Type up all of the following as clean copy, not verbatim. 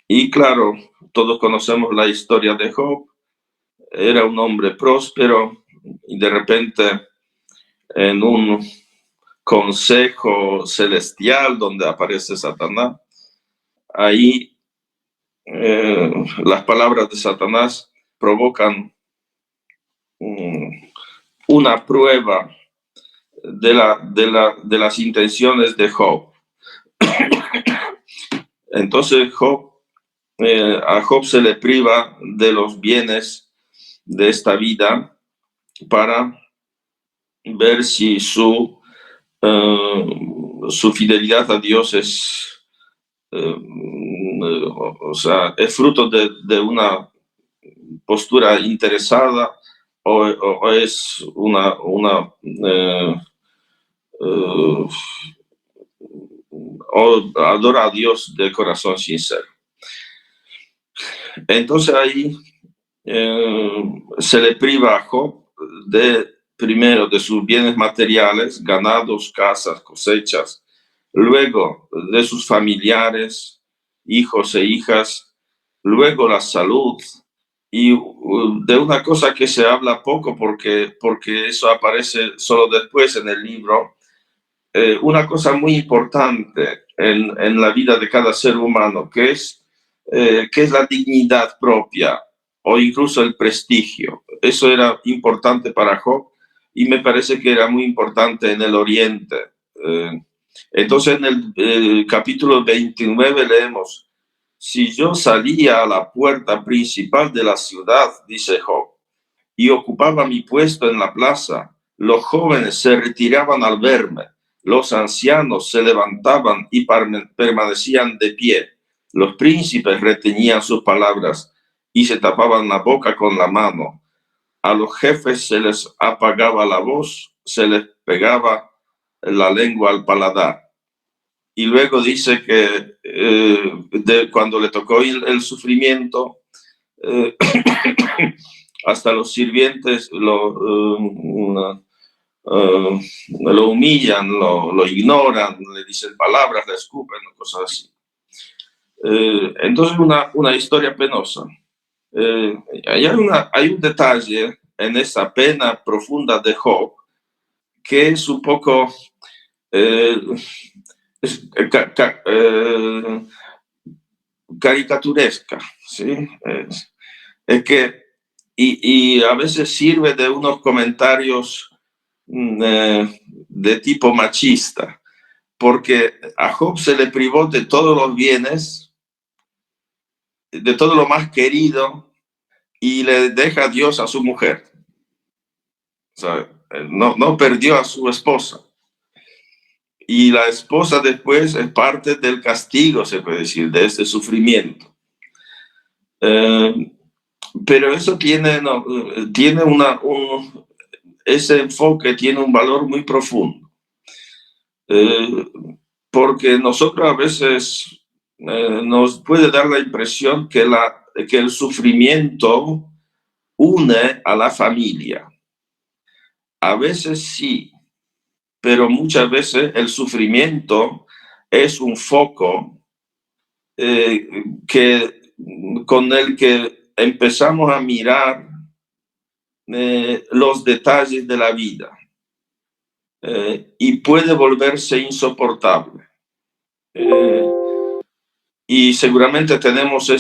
Y claro, todos conocemos la historia de Job. Era un hombre próspero y de repente en un consejo celestial donde aparece Satanás, ahí las palabras de Satanás provocan una prueba de las intenciones de Job. Entonces a Job se le priva de los bienes de esta vida para ver si su fidelidad a Dios o sea, es fruto de una postura interesada o es o adora a Dios de corazón sincero. Entonces ahí se le priva a Job primero de sus bienes materiales, ganados, casas, cosechas, luego de sus familiares, hijos e hijas, luego la salud, y de una cosa que se habla poco porque eso aparece solo después en el libro, una cosa muy importante en la vida de cada ser humano, que es la dignidad propia o incluso el prestigio. Eso era importante para Job y me parece que era muy importante en el Oriente. Entonces en el capítulo 29 leemos: si yo salía a la puerta principal de la ciudad, dice Job, y ocupaba mi puesto en la plaza, los jóvenes se retiraban al verme, los ancianos se levantaban y permanecían de pie, los príncipes retenían sus palabras y se tapaban la boca con la mano. A los jefes se les apagaba la voz, se les pegaba la lengua al paladar. Y luego dice que cuando le tocó el sufrimiento, hasta los sirvientes lo humillan, lo ignoran, le dicen palabras, le escupen, cosas así. Entonces una historia penosa. Hay un detalle en esa pena profunda de Job que es un poco caricaturesca, ¿sí? Es que y a veces sirve de unos comentarios de tipo machista, porque a Job se le privó de todos los bienes, de todo lo más querido, y le deja a Dios a su mujer. O sea, no perdió a su esposa. Y la esposa después es parte del castigo, se puede decir, de este sufrimiento. Pero eso tiene ese enfoque tiene un valor muy profundo. Porque nosotros a veces nos puede dar la impresión que el sufrimiento une a la familia. A veces sí, pero muchas veces el sufrimiento es un foco con el que empezamos a mirar los detalles de la vida y puede volverse insoportable. Y seguramente tenemos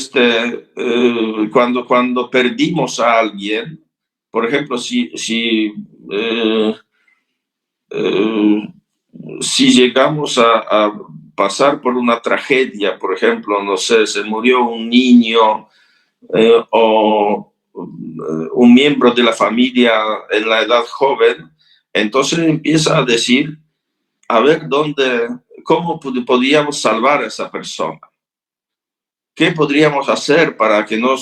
cuando perdimos a alguien, por ejemplo, si llegamos a pasar por una tragedia, por ejemplo, no sé, se murió un niño o un miembro de la familia en la edad joven, entonces empieza a decir, a ver cómo podíamos salvar a esa persona. ¿Qué podríamos hacer para que no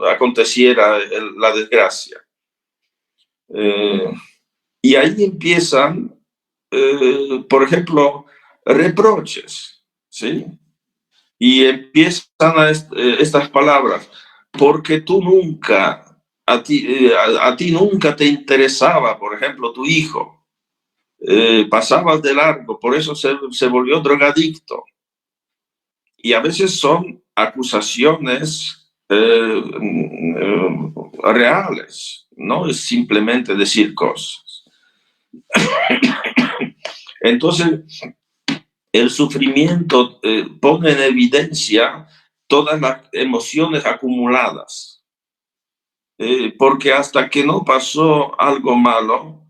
aconteciera la desgracia? Y ahí empiezan, por ejemplo, reproches, ¿sí? Y empiezan estas palabras, porque a ti nunca te interesaba, por ejemplo, tu hijo, pasabas de largo, por eso se volvió drogadicto. Y a veces son acusaciones reales, no es simplemente decir cosas. Entonces, el sufrimiento pone en evidencia todas las emociones acumuladas, porque hasta que no pasó algo malo,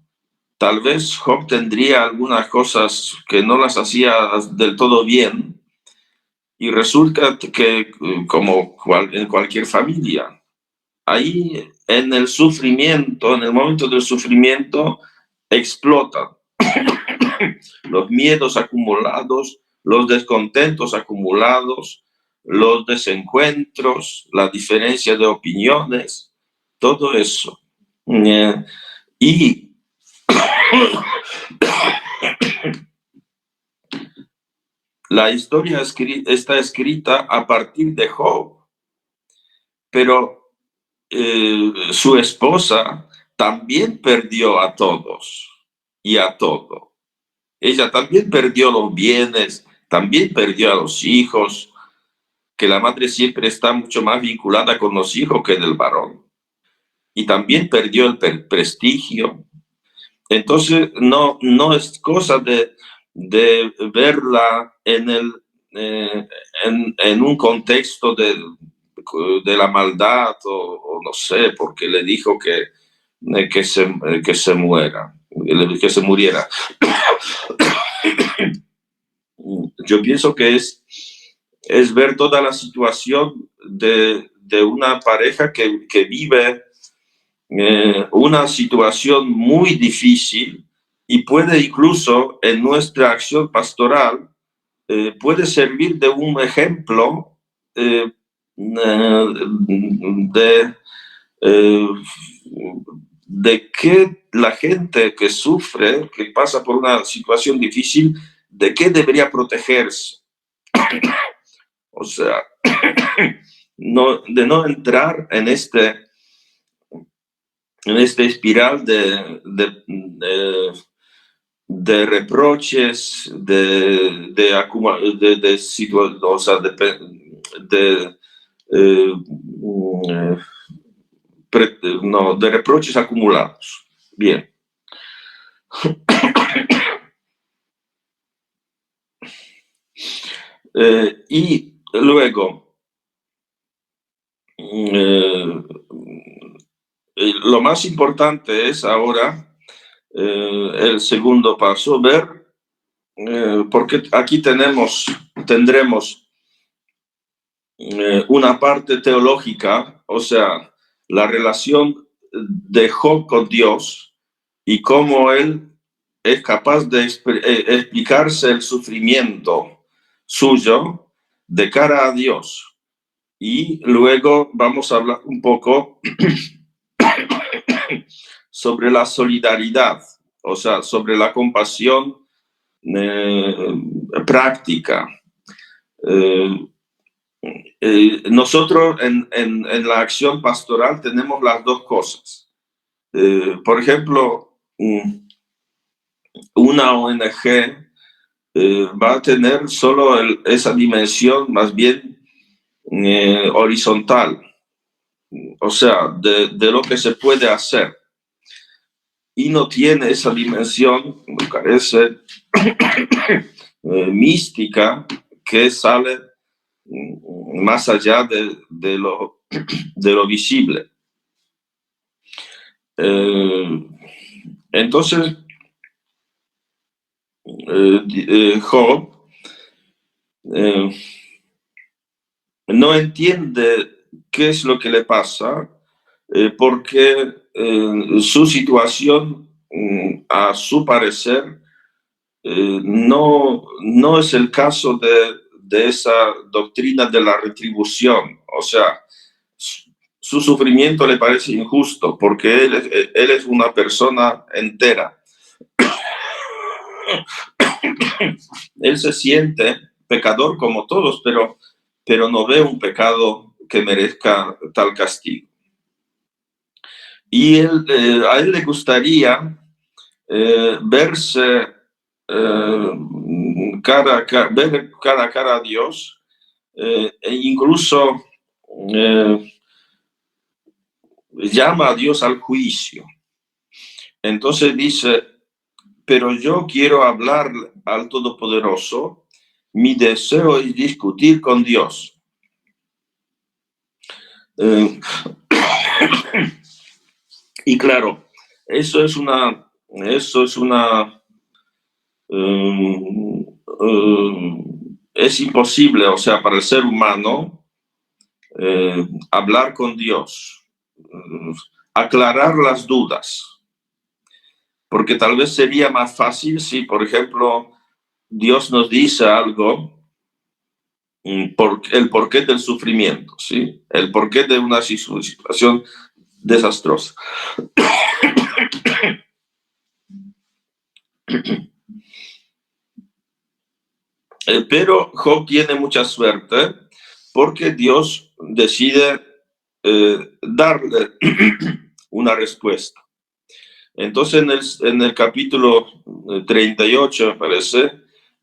tal vez Job tendría algunas cosas que no las hacía del todo bien, y resulta que, como en cualquier familia, ahí en el sufrimiento, en el momento del sufrimiento, explotan los miedos acumulados, los descontentos acumulados, los desencuentros, la diferencia de opiniones, todo eso. Y la historia está escrita a partir de Job, pero su esposa también perdió a todos y a todo. Ella también perdió los bienes, también perdió a los hijos, que la madre siempre está mucho más vinculada con los hijos que del varón. Y también perdió el prestigio. Entonces, no es cosa de verla en un contexto de la maldad o no sé, porque le dijo que se muera, que se muriera. Yo pienso que es ver toda la situación de una pareja que vive una situación muy difícil y puede incluso en nuestra acción pastoral, puede servir de un ejemplo de, eh, de que la gente que sufre, que pasa por una situación difícil, de qué debería protegerse. O sea, de no entrar en esta espiral de reproches, o sea, de reproches acumulados. Bien. Y luego, lo más importante es ahora el segundo paso, ver, porque aquí tendremos una parte teológica, o sea, la relación de Job con Dios y cómo él es capaz de explicarse el sufrimiento suyo de cara a Dios. Y luego vamos a hablar un poco sobre la solidaridad, o sea, sobre la compasión práctica. Nosotros en la acción pastoral tenemos las dos cosas. Por ejemplo, una ONG va a tener solo esa dimensión más bien horizontal, o sea, de lo que se puede hacer. Y no tiene esa dimensión, me parece, mística, que sale más allá de lo visible. Entonces, Job no entiende qué es lo que le pasa, porque su situación, a su parecer, no es el caso de esa doctrina de la retribución. O sea, su sufrimiento le parece injusto porque él es una persona entera. Él se siente pecador como todos, pero no ve un pecado que merezca tal castigo. Y a él le gustaría verse ver cara a cara a Dios e incluso llama a Dios al juicio. Entonces dice, pero yo quiero hablar al Todopoderoso, mi deseo es discutir con Dios. Y claro, eso es es imposible, o sea, para el ser humano, hablar con Dios, aclarar las dudas, porque tal vez sería más fácil si, por ejemplo, Dios nos dice algo, el porqué del sufrimiento, ¿sí? El porqué de una situación desastrosa. Pero Job tiene mucha suerte porque Dios decide darle una respuesta. Entonces en el capítulo 38, me parece,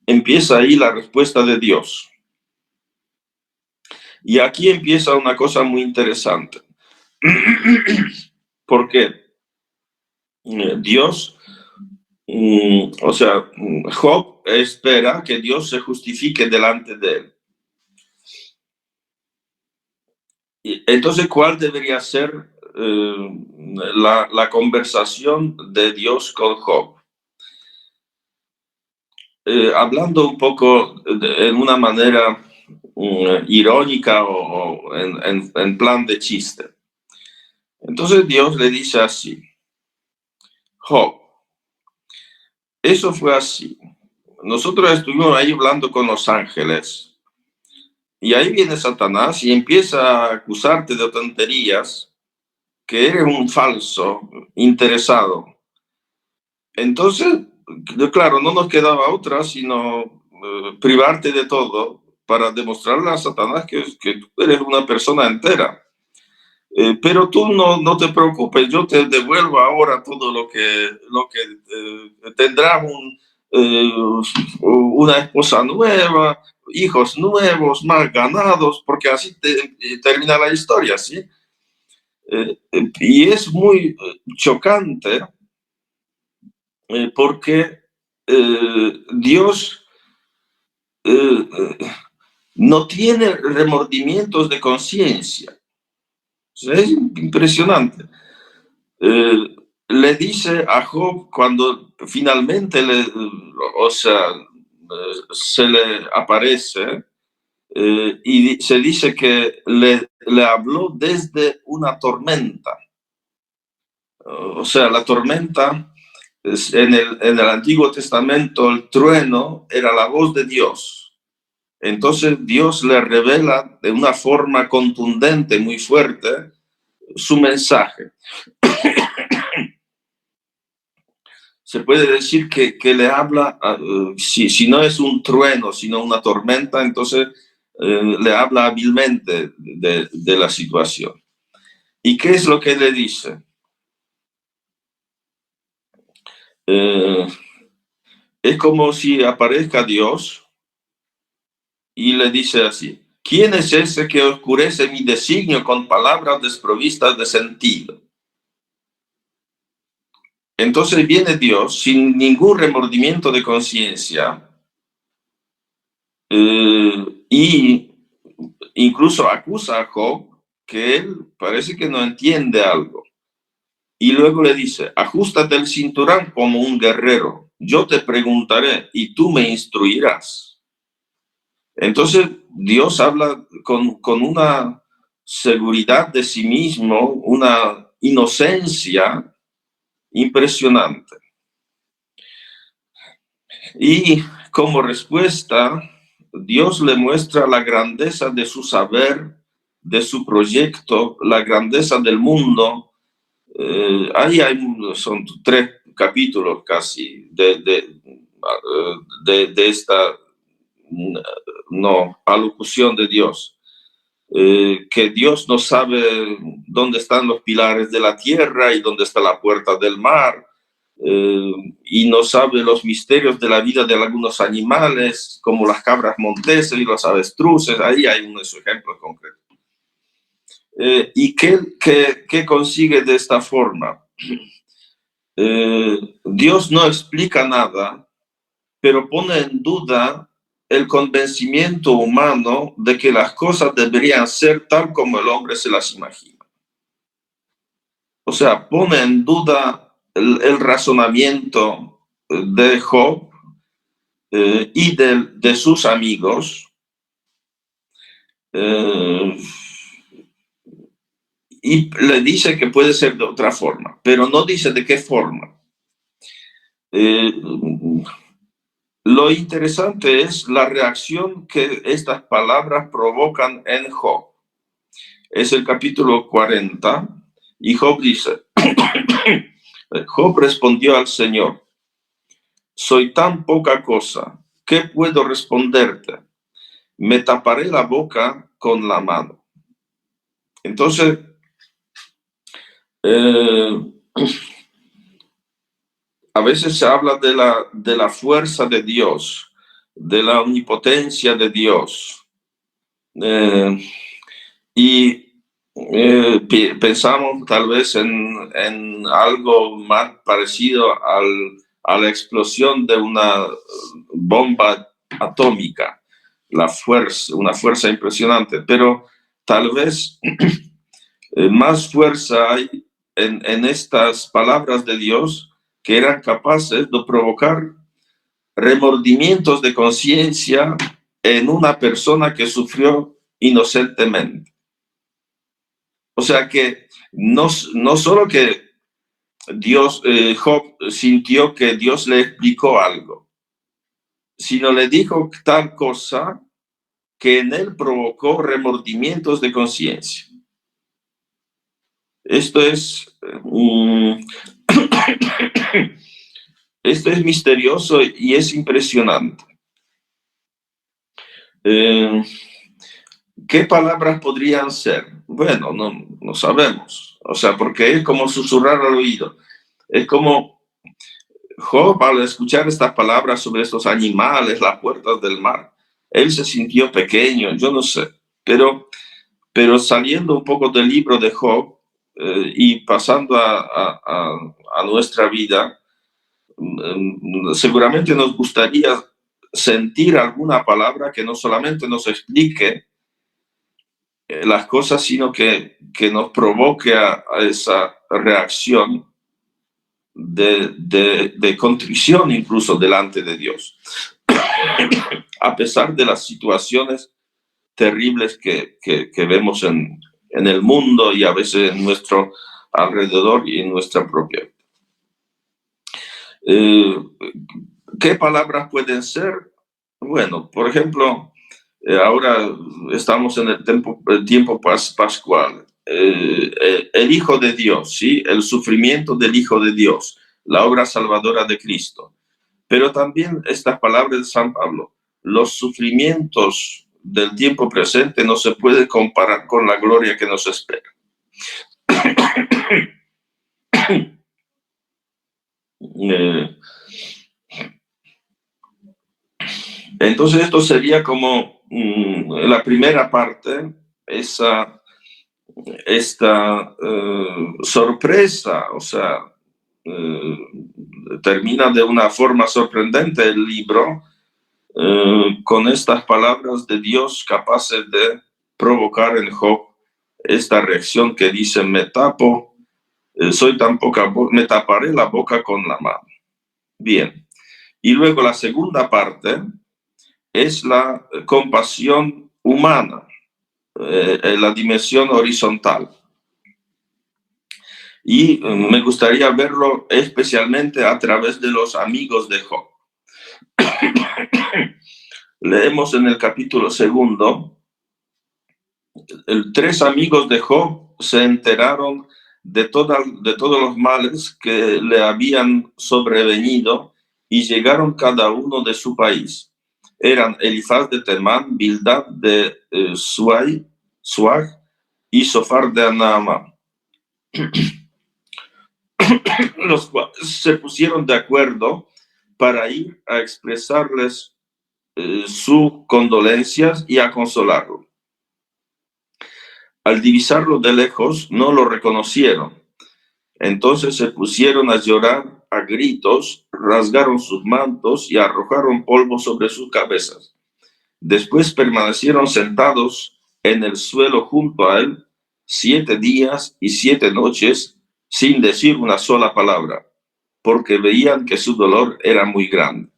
empieza ahí la respuesta de Dios. Y aquí empieza una cosa muy interesante. Porque Dios, o sea, Job espera que Dios se justifique delante de él. Entonces, ¿cuál debería ser la conversación de Dios con Job? Hablando un poco en una manera irónica o en plan de chiste. Entonces Dios le dice así, Job, eso fue así. Nosotros estuvimos ahí hablando con los ángeles y ahí viene Satanás y empieza a acusarte de tonterías, que eres un falso interesado. Entonces, claro, no nos quedaba otra sino privarte de todo para demostrarle a Satanás que tú eres una persona entera. Pero tú no te preocupes, yo te devuelvo ahora todo lo que tendrás una esposa nueva, hijos nuevos, más ganados, porque así termina la historia, ¿sí? Y es muy chocante porque Dios no tiene remordimientos de conciencia. O sea, es impresionante. Le dice a Job cuando finalmente se le aparece y se dice que le habló desde una tormenta. O sea, la tormenta, en el Antiguo Testamento, el trueno era la voz de Dios. Entonces Dios le revela de una forma contundente, muy fuerte, su mensaje. Se puede decir que le habla, si no es un trueno, sino una tormenta, entonces le habla hábilmente de la situación. ¿Y qué es lo que le dice? Es como si aparezca Dios y le dice así, ¿quién es ese que oscurece mi designio con palabras desprovistas de sentido? Entonces viene Dios sin ningún remordimiento de conciencia y incluso acusa a Job que él parece que no entiende algo. Y luego le dice, ajustate el cinturón como un guerrero, yo te preguntaré y tú me instruirás. Entonces Dios habla con una seguridad de sí mismo, una inocencia impresionante. Y como respuesta, Dios le muestra la grandeza de su saber, de su proyecto, la grandeza del mundo. Ahí son 3 capítulos casi de esta alocución de Dios. Que Dios no sabe dónde están los pilares de la tierra y dónde está la puerta del mar, y no sabe los misterios de la vida de algunos animales, como las cabras monteses y los avestruces. Ahí hay uno de sus ejemplos concretos. ¿Y qué consigue de esta forma? Dios no explica nada, pero pone en duda el convencimiento humano de que las cosas deberían ser tal como el hombre se las imagina. O sea, pone en duda el razonamiento de Job y de sus amigos, y le dice que puede ser de otra forma, pero no dice de qué forma. Lo interesante es la reacción que estas palabras provocan en Job. Es el capítulo 40 y Job dice, Job respondió al Señor, soy tan poca cosa, ¿qué puedo responderte? Me taparé la boca con la mano. Entonces, a veces se habla de la fuerza de Dios, de la omnipotencia de Dios. Y pensamos tal vez en algo más parecido a la explosión de una bomba atómica, una fuerza impresionante, pero tal vez más fuerza hay en estas palabras de Dios que eran capaces de provocar remordimientos de conciencia en una persona que sufrió inocentemente. O sea que no solo que Job sintió que Dios le explicó algo, sino le dijo tal cosa que en él provocó remordimientos de conciencia. Esto es, esto es misterioso y es impresionante. ¿Qué palabras podrían ser? Bueno, no sabemos. O sea, porque es como susurrar al oído. Es como Job, al escuchar estas palabras sobre estos animales, las puertas del mar, él se sintió pequeño, yo no sé. Pero saliendo un poco del libro de Job y pasando a nuestra vida, seguramente nos gustaría sentir alguna palabra que no solamente nos explique las cosas, sino que nos provoque a esa reacción de contrición incluso delante de Dios, a pesar de las situaciones terribles que vemos en el mundo y a veces en nuestro alrededor y en nuestra propia vida. ¿Qué palabras pueden ser? Bueno, por ejemplo, ahora estamos en el tiempo pascual. El Hijo de Dios, ¿sí? El sufrimiento del Hijo de Dios, la obra salvadora de Cristo. Pero también estas palabras de San Pablo, los sufrimientos del tiempo presente no se pueden comparar con la gloria que nos espera. Entonces esto sería como la primera parte, esta sorpresa, o sea, termina de una forma sorprendente el libro con estas palabras de Dios capaces de provocar en Job esta reacción que dice, me tapo, soy tan poca, me taparé la boca con la mano. Bien. Y luego la segunda parte es la compasión humana, la dimensión horizontal. Y me gustaría verlo especialmente a través de los amigos de Job. Leemos en el capítulo 2, 3 amigos de Job se enteraron de todos los males que le habían sobrevenido y llegaron cada uno de su país. Eran Elifaz de Temán, Bildad de Suag y Sofar de Anaama. los cuales se pusieron de acuerdo para ir a expresarles sus condolencias y a consolarlo. Al divisarlo de lejos, no lo reconocieron. Entonces se pusieron a llorar a gritos, rasgaron sus mantos y arrojaron polvo sobre sus cabezas. Después permanecieron sentados en el suelo junto a él 7 días y 7 noches sin decir una sola palabra, porque veían que su dolor era muy grande.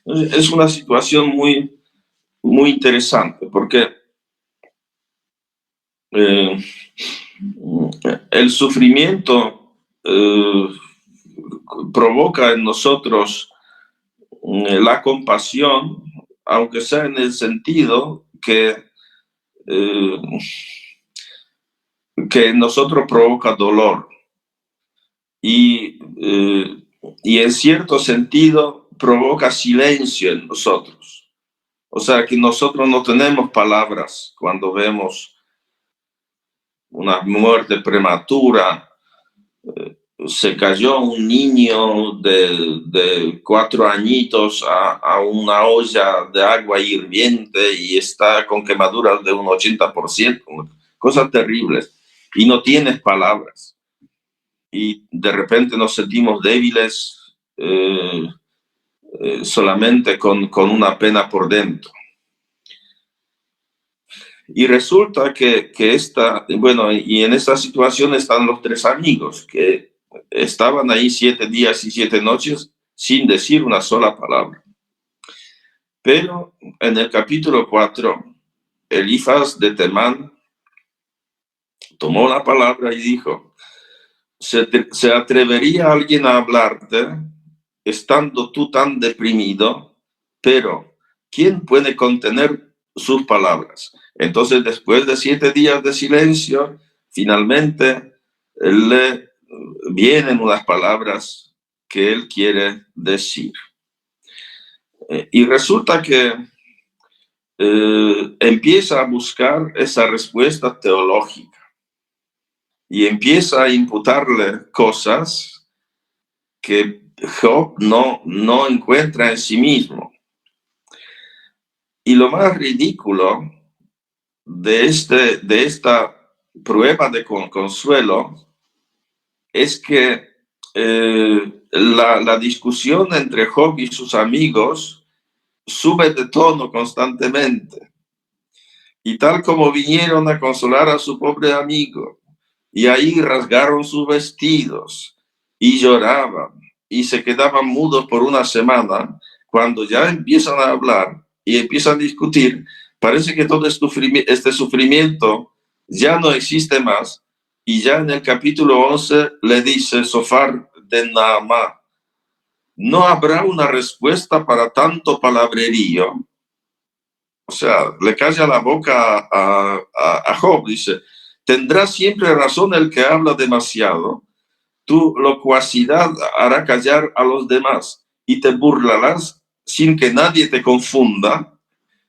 Es una situación muy, muy interesante, porque el sufrimiento provoca en nosotros la compasión, aunque sea en el sentido que en nosotros provoca dolor y en cierto sentido provoca silencio en nosotros. O sea que nosotros no tenemos palabras cuando vemos una muerte prematura. Se cayó un niño de 4 añitos a una olla de agua hirviente y está con quemaduras de un 80%, cosas terribles, y no tienes palabras. Y de repente nos sentimos débiles solamente con una pena por dentro. Y resulta que y en esta situación están los 3 amigos que estaban ahí 7 días y 7 noches sin decir una sola palabra. Pero en el capítulo 4, Elifaz de Temán tomó la palabra y dijo: ¿Se atrevería alguien a hablarte estando tú tan deprimido? Pero ¿quién puede contener sus palabras? Entonces, después de 7 días de silencio, finalmente le vienen unas palabras que él quiere decir. Y resulta que empieza a buscar esa respuesta teológica y empieza a imputarle cosas que Job no encuentra en sí mismo. Y lo más ridículo de esta prueba de consuelo es que la discusión entre Job y sus amigos sube de tono constantemente. Y tal como vinieron a consolar a su pobre amigo, y ahí rasgaron sus vestidos y lloraban y se quedaban mudos por una semana, cuando ya empiezan a hablar y empiezan a discutir, parece que todo este sufrimiento ya no existe más. Y ya en el capítulo 11 le dice Sofar de Naamá: ¿no habrá una respuesta para tanto palabrerío? O sea, le calla la boca a Job. Dice: tendrá siempre razón el que habla demasiado. Tu locuacidad hará callar a los demás y te burlarás sin que nadie te confunda.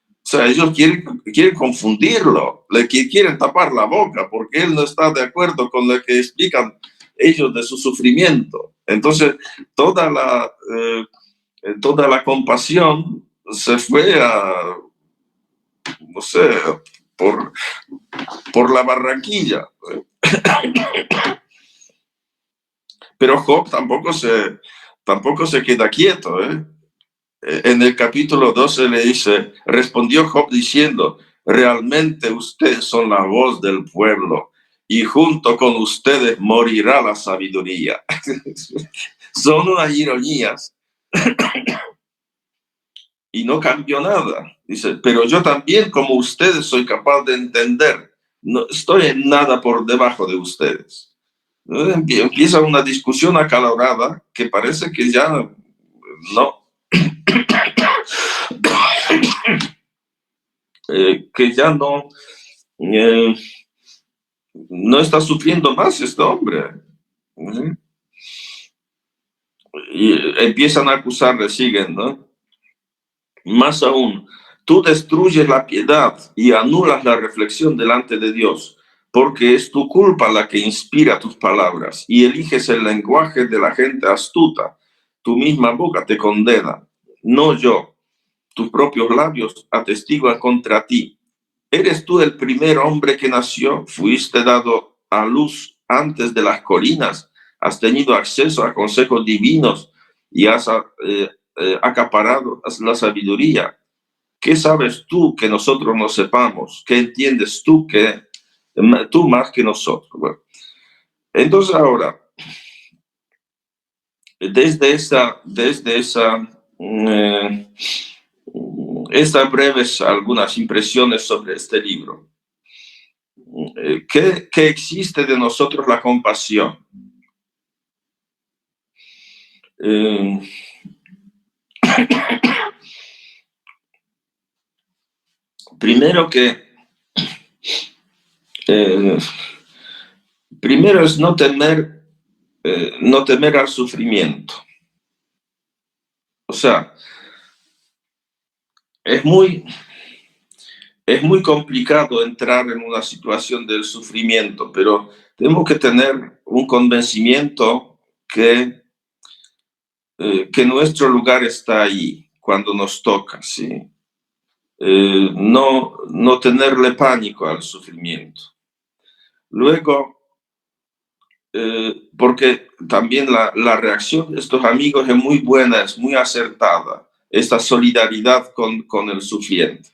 O sea, ellos quieren confundirlo, quieren tapar la boca porque él no está de acuerdo con lo que explican ellos de su sufrimiento. Entonces, toda la compasión se fue no sé, por la barranquilla. Pero Job tampoco se queda quieto. En el capítulo 12 le dice: respondió Job diciendo: realmente ustedes son la voz del pueblo, y junto con ustedes morirá la sabiduría. Son unas ironías. Y no cambió nada. Dice: pero yo también, como ustedes, soy capaz de entender. No estoy en nada por debajo de ustedes. Empieza una discusión acalorada que parece que ya no. Que ya no está sufriendo más este hombre. Y empiezan a acusarle, siguen, ¿no? Más aún, tú destruyes la piedad y anulas la reflexión delante de Dios, porque es tu culpa la que inspira tus palabras y eliges el lenguaje de la gente astuta. Tu misma boca te condena, no yo. Tus propios labios atestiguan contra ti. ¿Eres tú el primer hombre que nació? ¿Fuiste dado a luz antes de las colinas? ¿Has tenido acceso a consejos divinos y has acaparado la sabiduría? ¿Qué sabes tú que nosotros no sepamos? ¿Qué entiendes tú más que nosotros? Bueno, entonces ahora, eh, estas breves algunas impresiones sobre este libro. ¿Qué existe de nosotros la compasión? Eh, primero eh, primero es no temer al sufrimiento. O sea, es muy complicado entrar en una situación del sufrimiento, pero tenemos que tener un convencimiento que nuestro lugar está ahí cuando nos toca, ¿sí? No tenerle pánico al sufrimiento. Luego, porque también la reacción de estos amigos es muy buena, es muy acertada, esta solidaridad con el sufriente.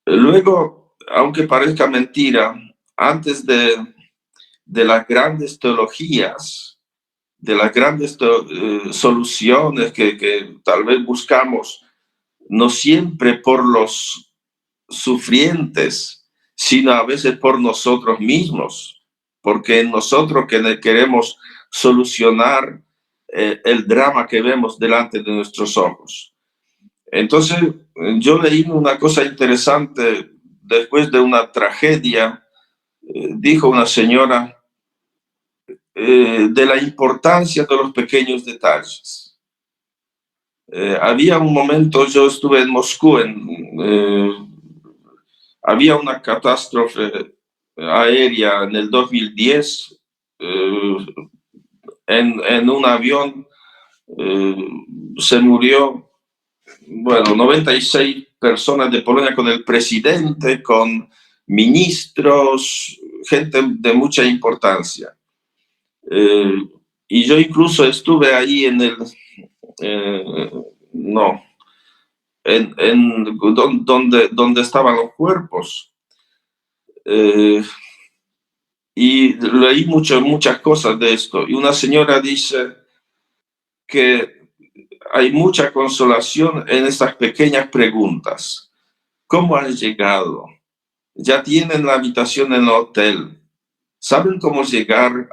Luego, aunque parezca mentira, antes de las grandes teologías, de las grandes soluciones que tal vez buscamos, no siempre por los sufrientes, sino a veces por nosotros mismos, porque nosotros que queremos solucionar el drama que vemos delante de nuestros ojos. Entonces, yo leí una cosa interesante después de una tragedia, dijo una señora, de la importancia de los pequeños detalles. Había un momento, yo estuve en Moscú, había una catástrofe aérea en el 2010, en un avión se murió, bueno, 96 personas de Polonia con el presidente, con ministros, gente de mucha importancia. Y yo incluso estuve ahí no, donde estaban los cuerpos. Y leí muchas cosas de esto. Y una señora dice que hay mucha consolación en estas pequeñas preguntas. ¿Cómo has llegado? ¿Ya tienen la habitación en el hotel? ¿Saben cómo llegar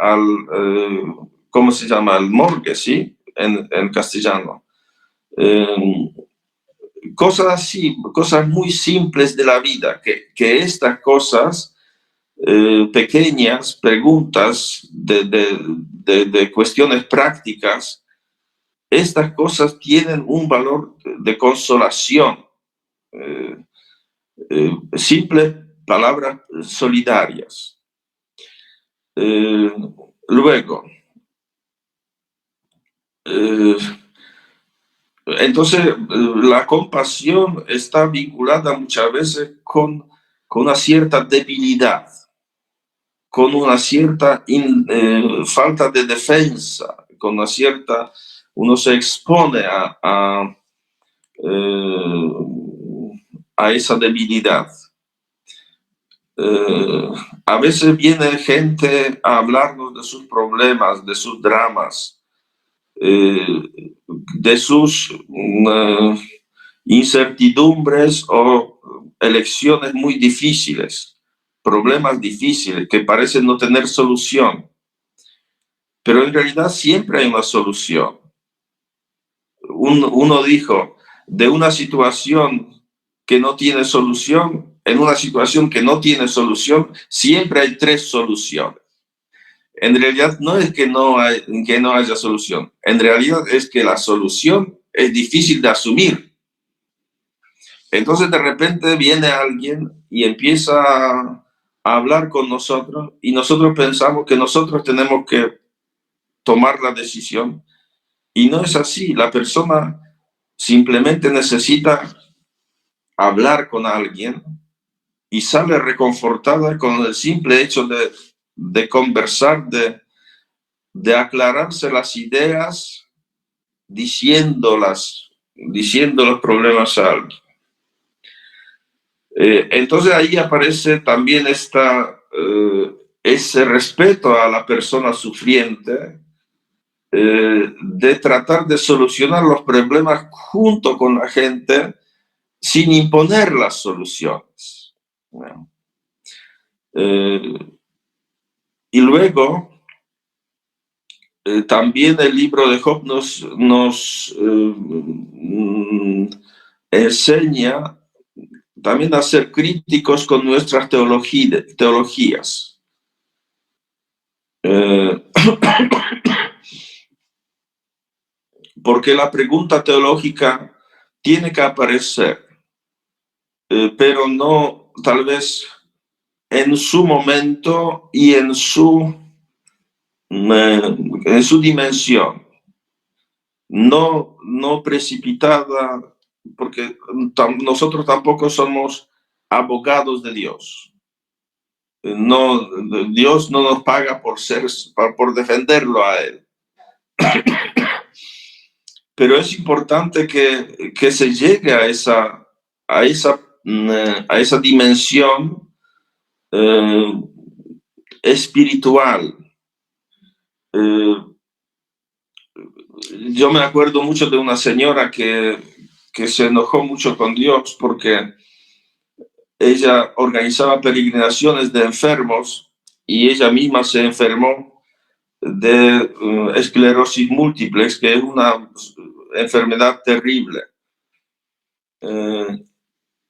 cómo se llama? Al morgue, ¿sí? En castellano. Cosas así, cosas muy simples de la vida, que estas cosas, pequeñas preguntas de cuestiones prácticas, estas cosas tienen un valor de consolación. Simples palabras solidarias. Luego, entonces, la compasión está vinculada muchas veces con una cierta debilidad, con una cierta falta de defensa, con una cierta, uno se expone a esa debilidad. A veces viene gente a hablarnos de sus problemas, de sus dramas, de sus incertidumbres o elecciones muy difíciles, problemas difíciles que parecen no tener solución. Pero en realidad siempre hay una solución. Uno dijo, de una situación que no tiene solución, en una situación que no tiene solución, siempre hay 3 soluciones. En realidad no es que no haya solución, en realidad es que la solución es difícil de asumir. Entonces de repente viene alguien y empieza a a hablar con nosotros y nosotros pensamos que nosotros tenemos que tomar la decisión y no es así. La persona simplemente necesita hablar con alguien y sale reconfortada con el simple hecho de conversar, de aclararse las ideas, diciendo los problemas a alguien. Entonces ahí aparece también ese respeto a la persona sufriente, de tratar de solucionar los problemas junto con la gente sin imponer las soluciones. Bueno, y luego, también el libro de Job nos enseña también a ser críticos con nuestras teologías. Porque la pregunta teológica tiene que aparecer, pero no tal vez en su momento y en su dimensión, no precipitada, porque nosotros tampoco somos abogados de Dios. No, Dios no nos paga por defenderlo a él. Pero es importante que se llegue a esa dimensión espiritual. Yo me acuerdo mucho de una señora que se enojó mucho con Dios porque ella organizaba peregrinaciones de enfermos y ella misma se enfermó de esclerosis múltiple, que es una enfermedad terrible.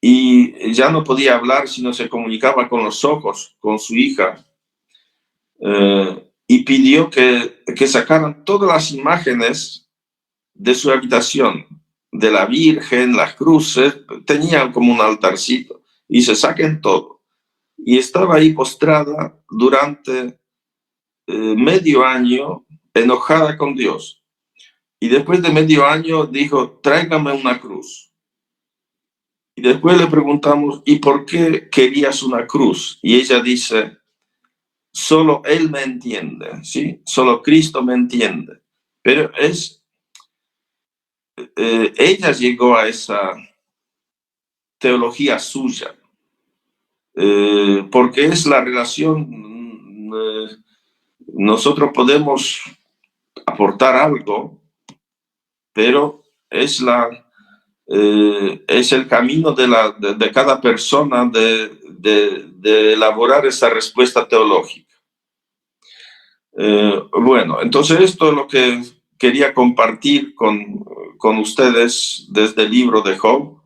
Y ya no podía hablar, sino se comunicaba con los ojos, con su hija. Y pidió que sacaran todas las imágenes de su habitación, de la Virgen, las cruces, tenían como un altarcito, y se saquen todo. Y estaba ahí postrada durante medio año, enojada con Dios. Y después de medio año dijo, tráigame una cruz. Y después le preguntamos, ¿y por qué querías una cruz? Y ella dice, solo Él me entiende, ¿sí? Solo Cristo me entiende. Pero ella llegó a esa teología suya, porque es la relación, nosotros podemos aportar algo, pero es el camino de cada persona de elaborar esa respuesta teológica. Bueno, entonces esto es lo que quería compartir con ustedes desde el libro de Job.